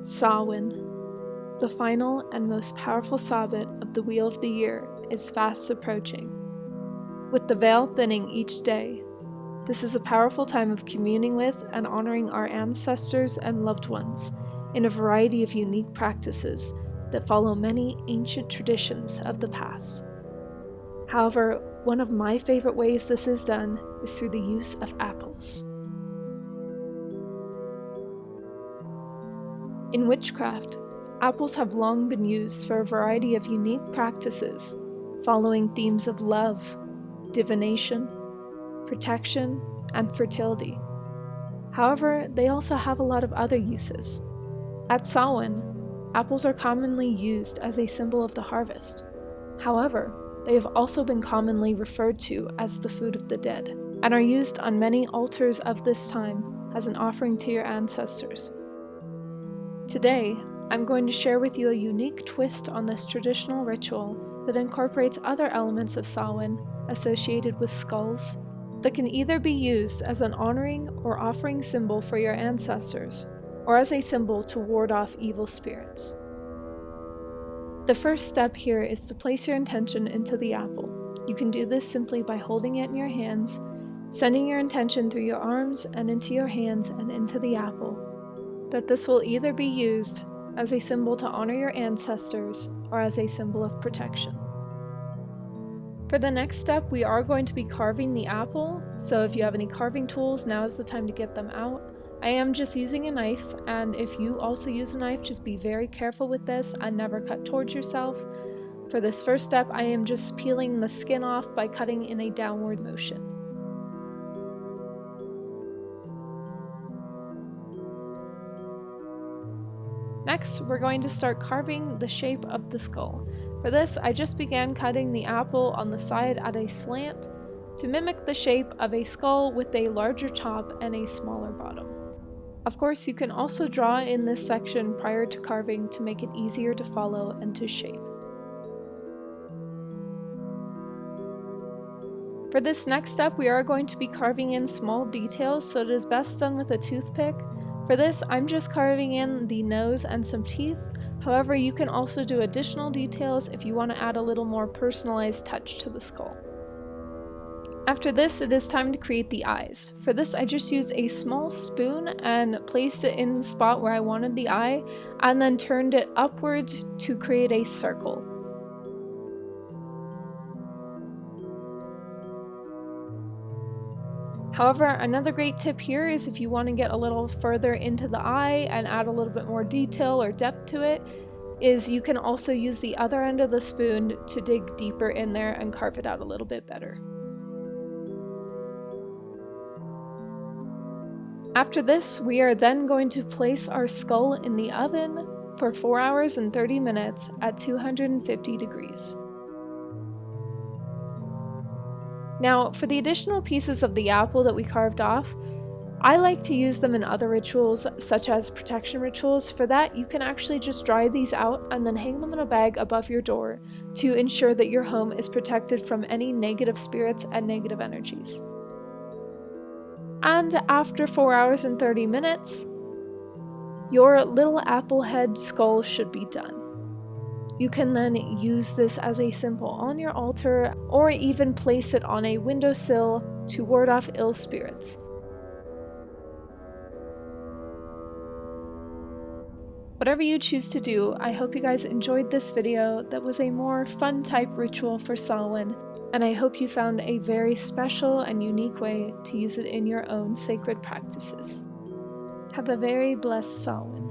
Samhain, the final and most powerful Sabbath of the Wheel of the Year, is fast approaching. With the veil thinning each day, this is a powerful time of communing with and honoring our ancestors and loved ones in a variety of unique practices that follow many ancient traditions of the past. However, one of my favorite ways this is done is through the use of apples. In witchcraft, apples have long been used for a variety of unique practices, following themes of love, divination, protection, and fertility. However, they also have a lot of other uses. At Samhain, apples are commonly used as a symbol of the harvest. However, they have also been commonly referred to as the food of the dead, and are used on many altars of this time as an offering to your ancestors. Today, I'm going to share with you a unique twist on this traditional ritual that incorporates other elements of Samhain associated with skulls that can either be used as an honoring or offering symbol for your ancestors, or as a symbol to ward off evil spirits. The first step here is to place your intention into the apple. You can do this simply by holding it in your hands, sending your intention through your arms and into your hands and into the apple, that this will either be used as a symbol to honor your ancestors or as a symbol of protection. For the next step, we are going to be carving the apple, so if you have any carving tools, now is the time to get them out. I am just using a knife, and if you also use a knife, just be very careful with this and never cut towards yourself. For this first step, I am just peeling the skin off by cutting in a downward motion. Next, we're going to start carving the shape of the skull. For this, I just began cutting the apple on the side at a slant to mimic the shape of a skull with a larger top and a smaller bottom. Of course, you can also draw in this section prior to carving to make it easier to follow and to shape. For this next step, we are going to be carving in small details, so it is best done with a toothpick. For this, I'm just carving in the nose and some teeth. However, you can also do additional details if you want to add a little more personalized touch to the skull. After this, it is time to create the eyes. For this, I just used a small spoon and placed it in the spot where I wanted the eye, and then turned it upward to create a circle. However, another great tip here is if you want to get a little further into the eye and add a little bit more detail or depth to it, is you can also use the other end of the spoon to dig deeper in there and carve it out a little bit better. After this, we are then going to place our skull in the oven for 4 hours and 30 minutes at 250 degrees. Now, for the additional pieces of the apple that we carved off, I like to use them in other rituals, such as protection rituals. For that, you can actually just dry these out and then hang them in a bag above your door to ensure that your home is protected from any negative spirits and negative energies. And after 4 hours and 30 minutes, your little apple head skull should be done. You can then use this as a symbol on your altar, or even place it on a windowsill to ward off ill spirits. Whatever you choose to do, I hope you guys enjoyed this video that was a more fun type ritual for Samhain, and I hope you found a very special and unique way to use it in your own sacred practices. Have a very blessed Samhain.